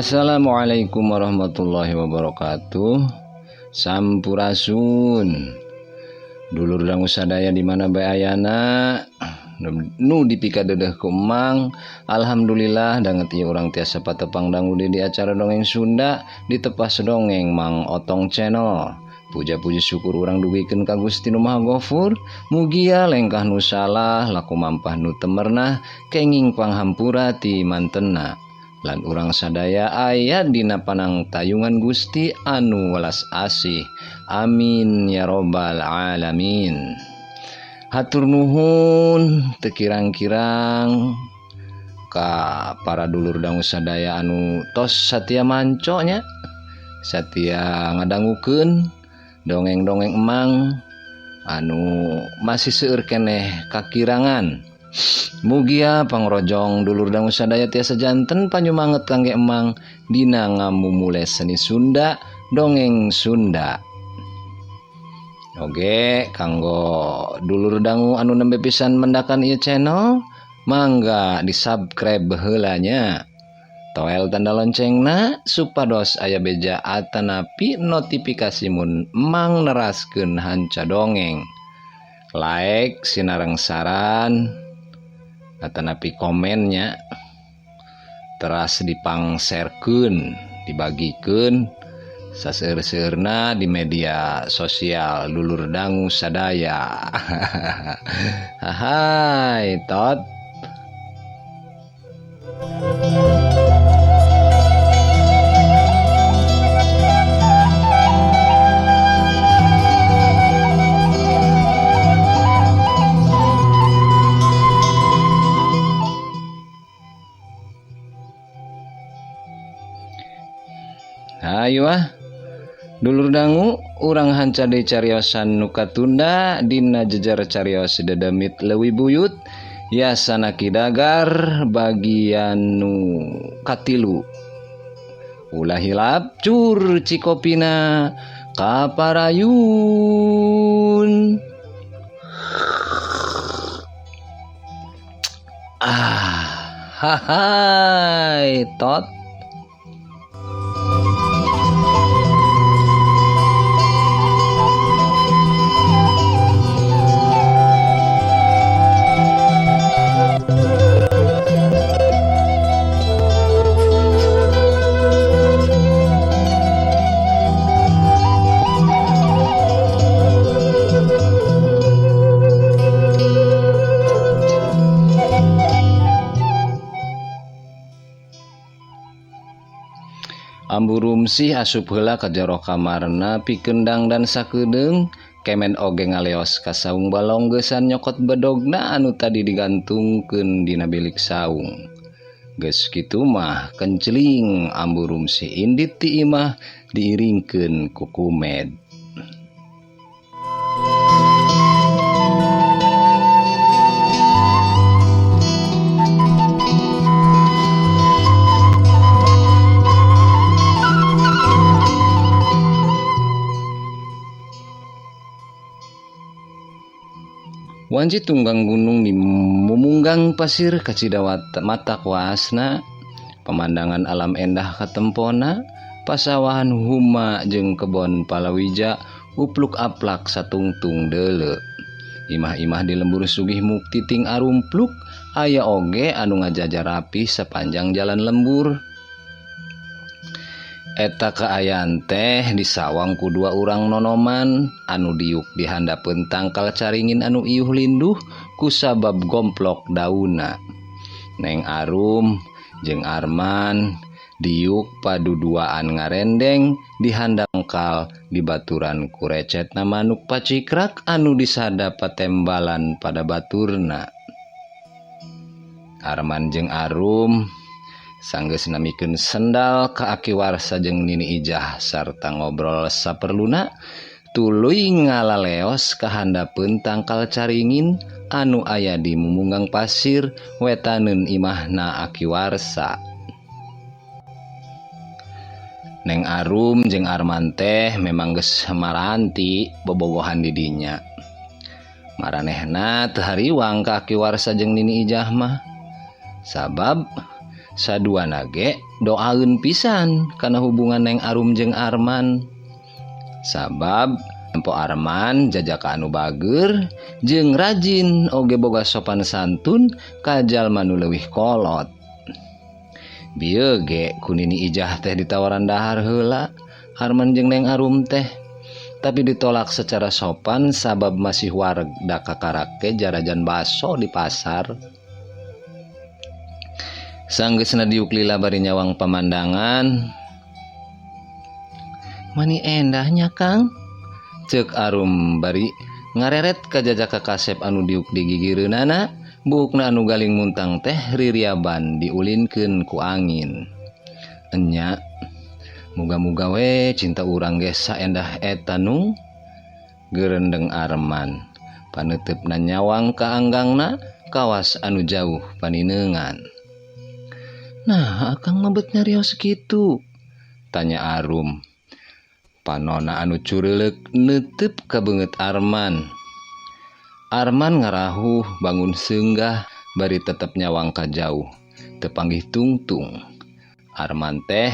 Assalamualaikum warahmatullahi wabarakatuh. Sampurasun. Dulur dangu sadaya di mana bae ayana nu dipika dedeh ku emang. Alhamdulillah danget ieu urang tiasa patepang dangu di acara dongeng Sunda di Tepas Dongeng Mang Otong Channel. Puja-puji syukur urang dugikeun ka Gusti Nu Maha Ghafur, mugia lengkah nu salah laku mampah nu temerna kenging panghampura ti mantenna. Lan urang sadaya aya dina panang tayungan Gusti anu welas asih. Amin ya robbal alamin. Hatur nuhun teu kirang-kirang ka para dulur dangu sadaya anu tos satia manconya, satia ngadangukeun dongeng-dongeng emang anu masih seueur keneh kakirangan. Mugia pangrojong dulur dangu sadaya tiasa janten panyumanget kangge emang dina ngamumule seni Sunda, dongeng Sunda. Oge kanggo dulur dangu anu nembe pisan mendakan ieu channel, mangga di-subscribe heula nya. Toel tanda loncengna supados aya beja atanapi notifikasi mun emang neraskeun hanca dongeng. Like sinareng saran atanapi komennya teras dipangserkeun, dibagikeun saseueur-seueurna di media sosial dulur dangu sadaya. Hai tot. Ayo dulur dangu urang hanca deui cariosan nu katunda dina jejer carios dedemit leuwih buyut yasana kidagar bagian nu katilu. Ulah hilap cur cikopina kaparayun. Hai tot. Amburumsih asup heula ka jero kamarna pikendang dan sakedeung kemen oge ngaleos ka saung balonggesan nyokot bedogna anu tadi digantungkeun dina bilik saung. Geus kitu mah kenceling amburumsih indit ti imah diiringkeun ku kumed. Wanci tunggang gunung di mumunggang pasir kacidawat mata kuasna, pemandangan alam endah katempona, pasawahan huma jeung kebon palawija upluk aplak satungtung deuleu. Imah-imah di lembur sugih mukti ting arumpluk, aya oge anu ngajajar rapi sapanjang jalan lembur. Eta kaayaan teh disawang ku dua urang nonoman anu diuk dihandapeun tangkal caringin anu iuh linduh ku sabab gomplok dauna. Neng Arum jeung Arman diuk paduduaan ngarendeng dihandangkal di baturan ku recetna manuk pacikrak anu disada patembalan pada baturna. Arman jeung Arum sanggeus namikeun sendal ka Aki Warsa jeung Nini Ijah sarta ngobrol saperluna tuluy ngalaleos kahandapeun tangkal caringin anu aya di mumunggang pasir wetaneun imahna Aki Warsa. Neng Arum jeung Arman teh memang geus maranti bobogohan di dinya. Maranehna teu hariwang ka Aki Warsa jeung Nini Ijah mah. Sabab Sadua nage doaeun pisan karena hubungan Neng Arum jeung Arman. Sabab empo Arman jajaka anu bager jeung rajin oge boga sopan santun ka jalma nu leuwih kolot. Bieu ge kunini ijah teh ditawaran dahar heula Arman jeung Neng Arum teh, tapi ditolak secara sopan sabab masih warda kakarake jarajan baso di pasar. Sanggeusna diuk lila bari nyawang pamandangan. Mani endahnya Kang, ceuk Arum bari ngareret ka jajaka kasep anu diuk di gigireunana. Buukna anu galing muntang teh ririaban diulinkeun ku angin. Enya, muga-muga we cinta urang ge saendah eta nu geurendeng Arman. Paneutupna nyawang ka anggangna kawas anu jauh paninengan. Nah, akang mabet nyarios kitu, tanya Arum. Panonna anu cureulek neuteub ka beungeut Arman. Arman ngarahuh bangun seunggah bari tetep nyawang ka jauh, teu panggih tungtung. Arman teh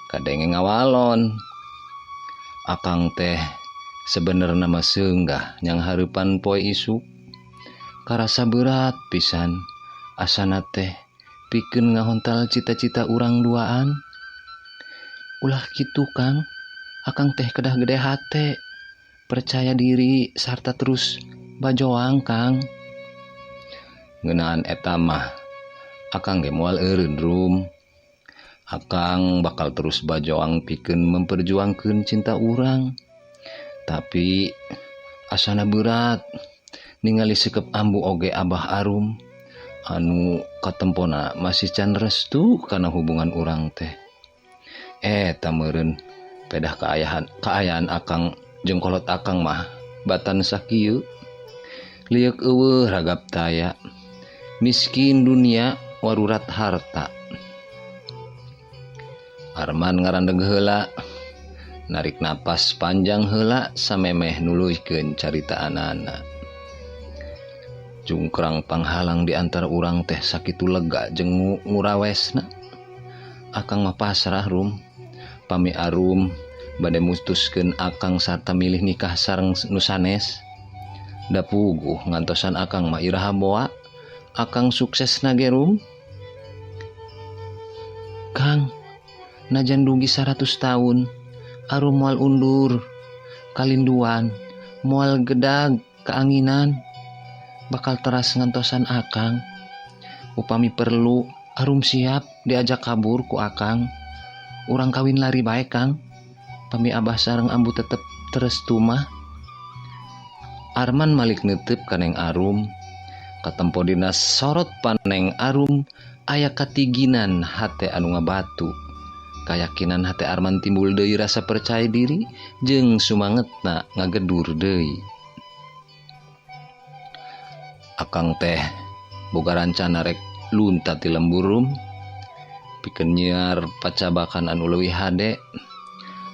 kadenge ngawalon. Akang teh sebenerna mah seunggah nyang hareupan poe isuk. Karasa berat pisan asana teh pikeun ngahontal cita-cita urang duaan. Ulah kitu Kang, akang teh kedah gede hate, percaya diri sarta terus bajoang Kang. Ngeunaan eta mah akang ge moal eureun Rum. Akang bakal terus bajoang pikeun memperjuangkeun cinta urang. Tapi asana berat ningali sikep ambu oge Abah Arum anu katempona masih can restu kana hubungan urang teh. Eta meureun pedah kaayaan akang jeung kolot akang mah batan sakieu. Liuk eueuh ragap taya, miskin dunia warurat harta. Arman ngarandeg heula, narik napas panjang heula samemeh nuluykeun caritaanana. Jungkrang panghalang di antara urang teh sakitu lega jeung ngurawesna. Akang mah pasrah Rum. Pami Arum bade mutuskeun akang sarta milih nikah sareng nu sanes. Da puguh ngantosan akang mah iraha boa, akang sukses na ge Rum. Kang, najan dugi 100 tahun, Arum moal undur, kalinduan, moal gedag, keanginan, bakal teras ngantosan akang. Upami perlu, Arum siap diajak kabur ku akang. Urang kawin lari bae Kang, pami Abah sareng ambu tetep terestu mah. Arman malik neuteub ka Neng Arum. Katempo dina sorot paneng Arum aya katiginan hate anu ngabatu. Kayakinan hate Arman timbul deui rasa percaya diri jeung sumangetna ngagedur deui. Akang teh boga rancana rek lunta ti lembur Rum, pikeun nyiar pacabakan anu leuwih hade.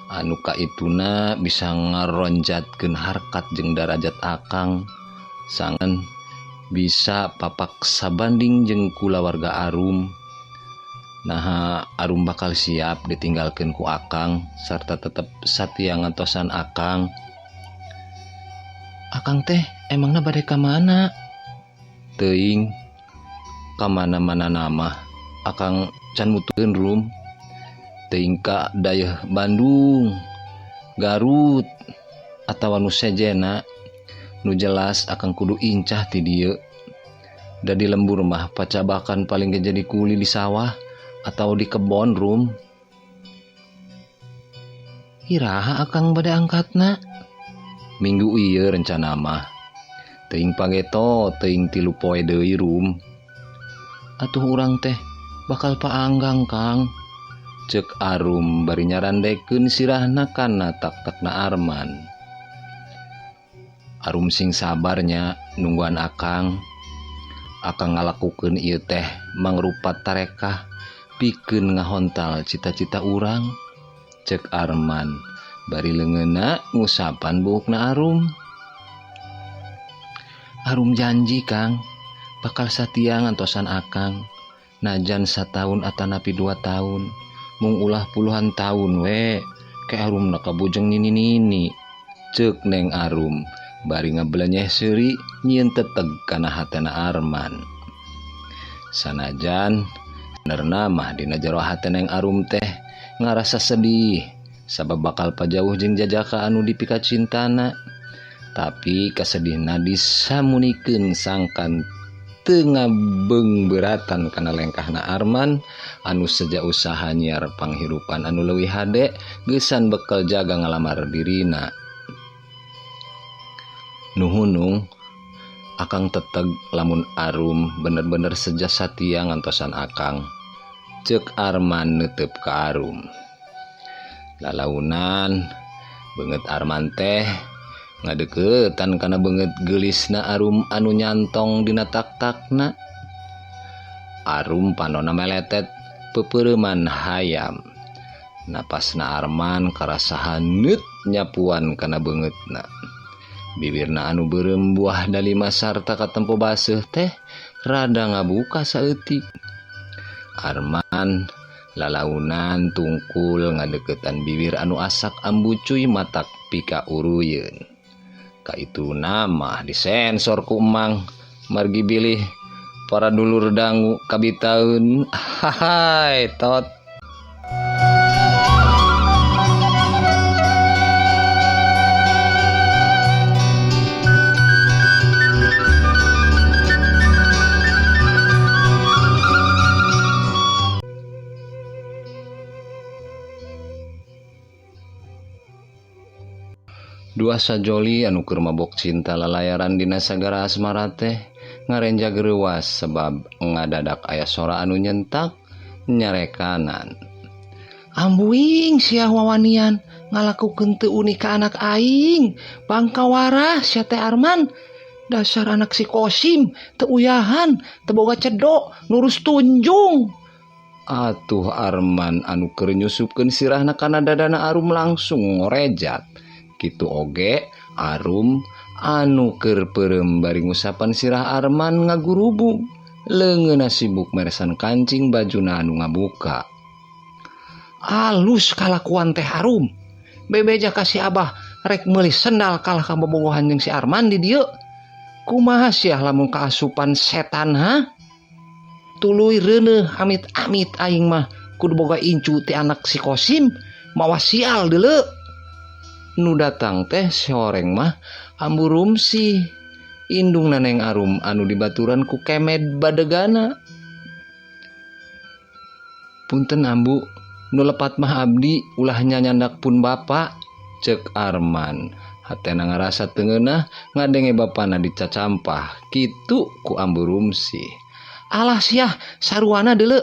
Anu kaituna bisa ngaronjatkeun harkat jeung darajat akang, sangan bisa papak sabanding jeung kulawarga Arum. Nah, Arum bakal siap ditinggalkeun ku akang sarta tetep satia ngantosan akang. Akang teh emangna bade ka mana? Teuing ka mana-mana nama akang can mutukeun Rum. Teuing ka dayeuh Bandung, Garut, atawa nu sejena. Nu jelas akang kudu incah ti dieu. Da di lembur mah pacabakan paling ge jadi kuli di sawah atau di kebon Rum. Iraha akang bade angkatna? Minggu ieu rencana mah. Teuing pageto, teuing 3 poe deui Rum. Atuh urang teh bakal paanggang Kang, ceuk Arum bari nyarandekeun sirahna kana tak-takna Arman. Arum sing sabarnya nungguan akang. Akang ngalakukeun ieu teh mangrupa tarekah pikeun ngahontal cita-cita urang, ceuk Arman bari leungeunna ngusapan buukna Arum. Arum janji Kang bakal satia ngantosan akang najan satahun atanapi 2 tahun mung ulah puluhan tahun we ke Arum nakabujeng nini cek Neng Arum bari ngabelanyeh seuri nyieun teteg kana hatena Arman. Sanajan benerna mah dina jero hate Neng Arum teh ngarasa sedih sabab bakal pajauh jeung jajaka anu dipika cintana, tapi kasedihna disamunikeun sangkan teu ngabeng beratan kana lengkahna Arman anu seja usaha nyiar panghirupan anu leuwih hade geusan bekel jaga ngalamar dirina. Nuhunung Akang teteg lamun Arum bener-bener seja satia ngantosan Akang, cek Arman neuteup ka Arum. Lalaunan beungeut Arman teh ngadeuketan kana beungeut geulisna Arum anu nyantong dina tak-takna. Arum panonna meletet peupeureuman hayam. Napasna Arman karasahan neut nyapuan kana beungeutna. Bibirna anu beureum buah dalima sarta katempo baseuh teh rada ngabuka saeutik. Arman lalaunan tungkul ngadeuketan bibir anu asak ambucuy matak pika uruyeun. Kaituna mah disensor ku emang margi bilih para dulur dangu kabitaeun. Hai tot. Dua sajoli anu keur mabok cinta lalayaran dina sagara asmara teh ngarenja geurewas sebab ngadadak aya sora anu nyentak nyarekanan. Ambuing sia wawanian ngalakukeun teu unik ka anak aing, bangka waras sia teh Arman. Dasar anak si Kosim teu uyahan, teu boga cedok, nurus tunjung. Atuh Arman anu keur nyusupkeun sirahna kana dadana Arum langsung ngorejat. Kitu oge Arum anu keur peureum bari ngusapan sirah Arman ngagurubung leungeunna sibuk meresan kancing bajuna anu ngabuka. Alus kalakuan teh Arum, bebeja ka si Abah rek meuli sendal kalah ka bobogohan jeung si Arman di dieu. Kumaha sia lamun kaasupan setan ha? Tuluy reuneuh amit-amit aing mah kudu boga incu ti anak si Kosim, mawa sial deuleu. Nu datang teh soreng mah Ambu Rumsi, indungna Neng Arum anu dibaturan ku kemed badegana. Punten Ambu, nu lepat mah abdi ulah nyandak pun Bapak, cek Arman. Hatena ngarasa teu ngeunah ngadenge bapana dicacampah kitu ku Ambu Rumsi. Alah sia saruana deuleu.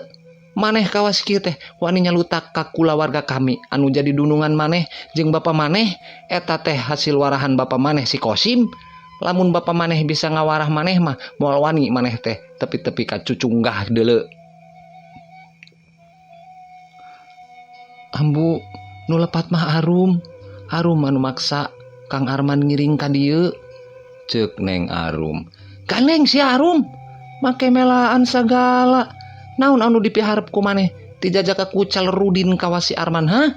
Maneh kawas kieu teh wani nyalutak ka kulawarga kami anu jadi dunungan maneh jeung bapa maneh eta teh hasil warahan bapa maneh si Kosim. Lamun bapa maneh bisa ngawarah maneh mah moal wani maneh teh tepi-tepi ka cucunggah deuleu. Ambu nu lepat mah Arum anu maksa Kang Arman ngiring ka dieu, ceuk Neng Arum. Gandeng si Arum make melaan sagala. Naon anu dipiharep ku maneh ti jajaka kucal rudin kawas si Arman ha?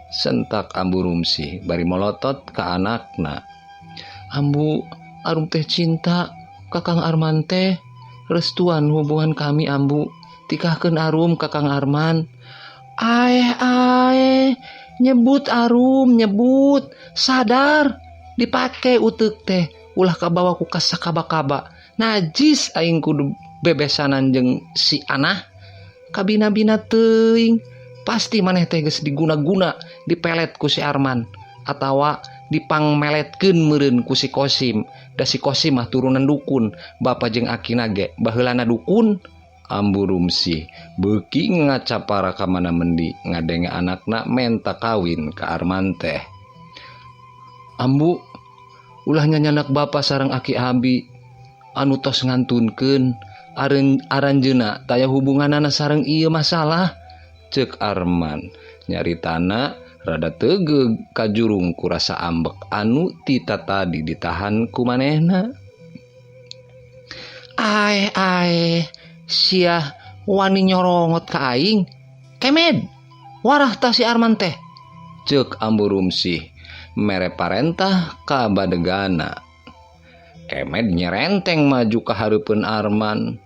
Sentak Ambu Rumsi bari molotot ka anakna. Ambu, Arum teh cinta ka Kang Arman teh. Restuan hubungan kami Ambu. Tikahkeun Arum ka Kang Arman. Ae nyebut Arum, nyebut. Sadar dipake uteuk teh ulah kabawa ku kasakaba-kaba. Najis aing kudu bebesanan jeung si Anah kabina-bina teuing. Pasti maneh teh geus diguna-guna dipelet ku si Arman atawa dipangmeletkeun meureun ku si Kosim. Da si Kosim mah turunan dukun, bapa jeung akina ge baheulana dukun. Ambu Rumsi beuki ngacapara ka mana mendi ngadenge anakna menta kawin ka Arman teh. Ambu ulah nyanyanak bapa sareng aki abi anu tos ngantunkeun aranjeuna taya hubunganana sareng ieu masalah, ceuk Arman. Nyaritana rada teu kajurung ku rasa ambek anu tita tadi ditahan ku manehna. Ae sia wani nyorongot ka aing. Kemed, warah ta si Arman teh. Ceuk Ambu Rumsih mere parentah ka badegana. Kemed nyerenteng maju ka hareupeun Arman.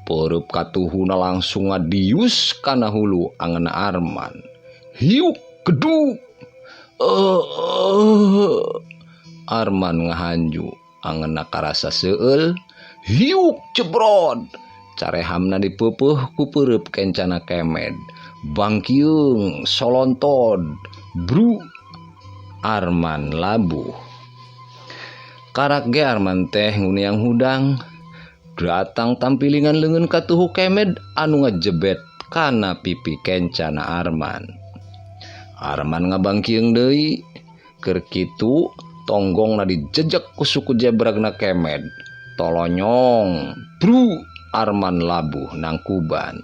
Peurup katuhuna langsung ngadius kana hulu angeuna Arman. Hiuk gedug. Arman ngahanju angeuna karasa seueul. Hiuk cebrod. Carehamna dipeupuh ku peurup kencana Kemed. Bangkiung solontod. Bru. Arman labuh. Karak ge Arman teh nguniang hudang. Datang tampilingan leungeun katuhu Kemed anu ngajebet kana pipi kencana Arman. Arman ngabangkiung deui. Keur kitu tonggongna dijejek ku suku jebragna Kemed. Tolonyong. Bru. Arman labuh nangkuban.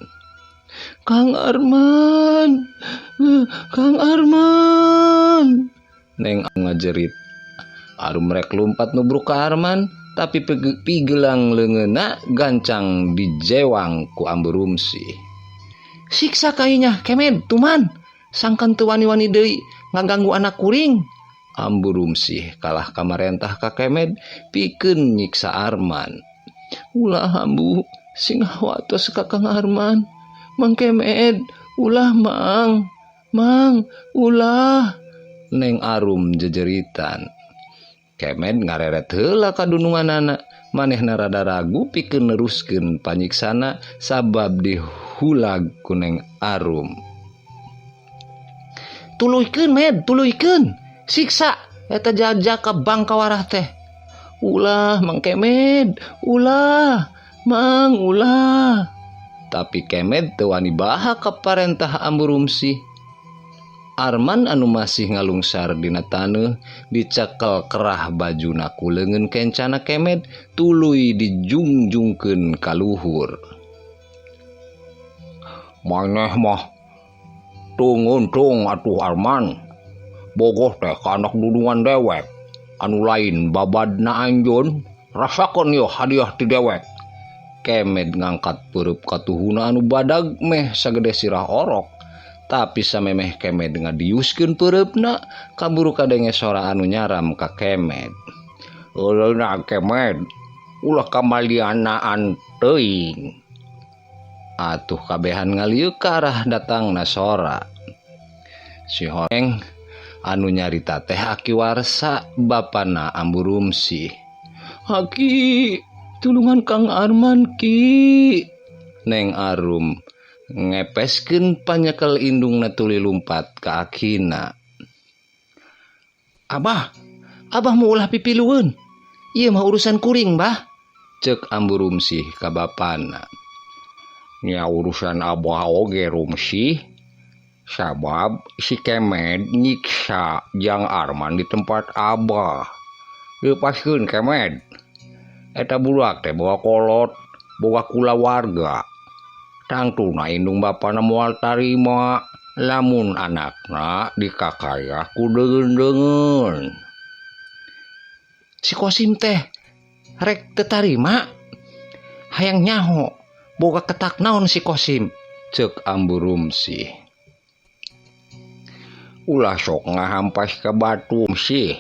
Kang Arman. Kang Arman. Neng ngajerit. Arum rek lumpat nubruk ka Arman. Tapi pigelang leungeunna gancang dijewang ku Ambu Rumsih. Siksa kainya Kemed tuman. Sangkan teu wani-wani deui ngaganggu anak kuring. Ambu Rumsih kalah kamarentah ka Kemed pikeun nyiksa Arman. Ulah Ambu sing watos ka Kang Arman. Mang Kemed ulah Mang. Mang ulah. Neng Arum jejeritan. Kemed ngareret heula kadununganana. Manehna rada ragu pikeun neruskeun panyiksana sabab dihulag ku Neng Arum. Tuluykeun Med, tuluykeun. Siksa eta jajak ka bangka warah teh. Ulah Mang Kemed, ulah. Mang ulah. Tapi Kemed teu wani baha ka parentah Ambu Rumsih. Arman anu masih ngalungsar dina taneuh dicekel kerah bajuna ku leungeun kencana Kemed tuluy dijungjungkeun ka luhur. Maneh mah tunguntung atuh Arman. Bogoh teh ka anak dudungan dewek anu lain babadna anjeun. Rasakeun yeuh hadiah ti dewek. Kemed ngangkat peurup katuhuna anu badag meh sagede sirah orok. Tapi samemeh Kemed ngadiuskeun peureupna kaburu kadenge sora anu nyaram ka Kemed. Euleuna Kemed, ulah kamalianaan teuing. Atuh kabehan ngaliuk ka arah datangna sora. Si Horeng anu nyarita teh Aki Warsa bapana Ambu Rumsih. Aki, tulungan Kang Arman Ki. Neng Arum ngepeskeun panyekel indungna tuluy lumpat ka akina. Abah mau ulah pipilueun. Ieu mah urusan kuring, Bah. Ceuk Ambu Rumsih ka bapana. Nya urusan abah oge Rumsih. Sabab si Kemed nyiksa Jang Arman di tempat abah. Lepaskeun Kemed. Eta budak teh boga kolot, boga kula warga. Tangtuna indung bapana moal tarima lamun anakna dikakaya ku deungeun-deungeun. Si Kosim teh rek teu tarima. Hayang nyaho boga ketak naon si Kosim, ceuk Ambu Rumsih. Ulah sok ngahampas ka batu sih.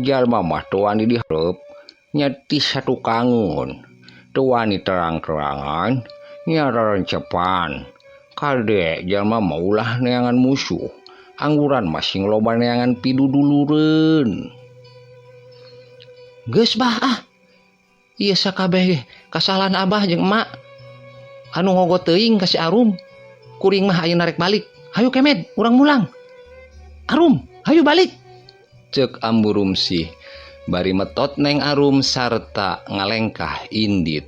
Jalma mah teu wani dihareup nya ti satukangun. Teu wani terang-terangan nya rerencepan. Kade jalma mah ulah neangan musuh. Angguran masing loba neangan pidudulureun. Geus Bah ah. Ieu sakabeh kasalahan abah jeung emak. Anu ngogot teuing ka si Arum. Kuring mah ayeuna rek balik. Hayu Kemed, urang mulang. Arum, hayu balik. Ceuk Ambu Rumsih bari metot Neng Arum sarta ngalengkah indit.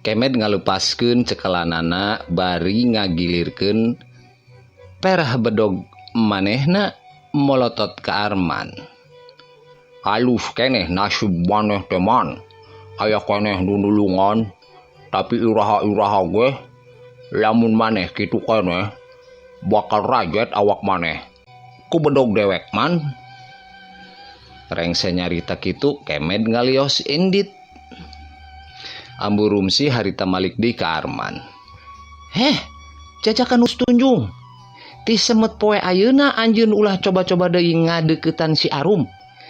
Kemed ngalepaskeun cekelanana bari ngagilirkeun perah bedog manehna molotot ka Arman. Alus keneh nasib maneh teman. Aya keneh nunulungan. Tapi iraha-iraha gue lamun maneh kitu keneh bakal rajet awak maneh ku bedog dewek man. Rengse nyarita kitu Kemed ngalios indit. Ambu Rumsi harita malik di ka Arman. Jajakan us tunjung. Ti semet poe ayeuna anjeun ulah coba-coba deui ngadeukeutan si Arum.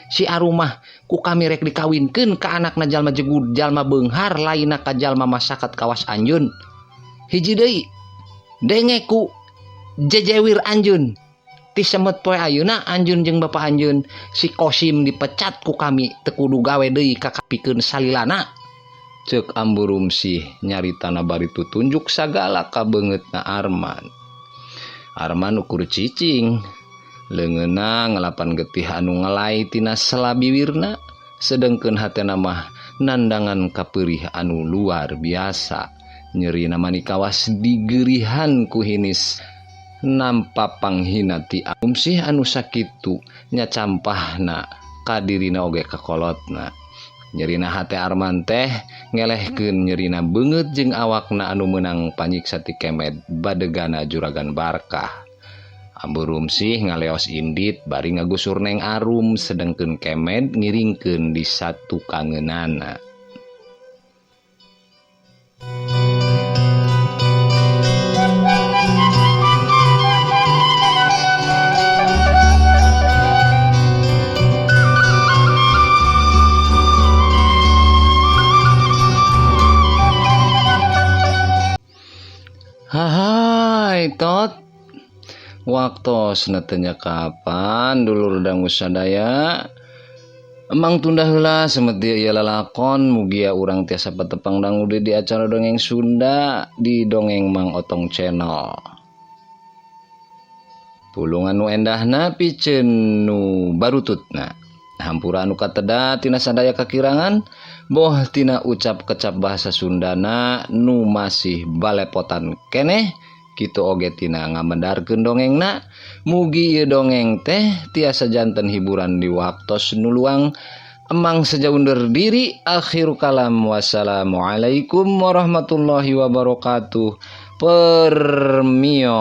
Si Arum mah ku kami rek dikawinkeun ka anakna jalma jegud jalma beunghar lainna ka jalma masyarakat kawas anjeun. Hiji deui denge ku jejewir anjeun. Ti semet poe ayeuna anjeun jeung bapa anjeun si Kosim dipecat ku kami teu kudu gawe deui kakapikeun salilana. Ceuk Ambu Rumsi nyaritana bari tutunjuk sagala kabeungeutna Arman. Arman ukur cicing, leungeunna ngalapan getih anu ngelai tina selabiwirna, sedengkeun hatena mah nandangan kapeurih anu luar biasa. Nyerina mani kawas digeurihan ku hinis nampa panghina ti Rumsi anu sakitu nya campahna ka dirina oge kakolotna. Nyerina hate Arman teh ngelehkeun nyerina beungeut jeung awakna anu meunang panyiksa ti Kemed badegana juragan Barkah. Ambu Rumsi ngaleos indit bari ngagusur Neng Arum sedengkeun Kemed ngiringkeun di satu kangeunana. Hai tot waktos netenya kapan dulur dangu sadaya emang tunda heula semet dieu ieu lalakon mugia urang tiasa patepang dangu di acara dongeng Sunda di Dongeng Mang Otong Channel. Pulungan nu endahna piceun nu barututna. Hampura anu kateda tina sadaya kakirangan boh tina ucap kecap bahasa Sundana nu masih balepotan keneh kitu oge tina ngamendarkeun dongengna. Mugi ieu dongeng teh tiasa janten hiburan di waktos nu luang. Emang saja undur diri. Akhiru kalam wassalamualaikum warahmatullahi wabarakatuh. Permios.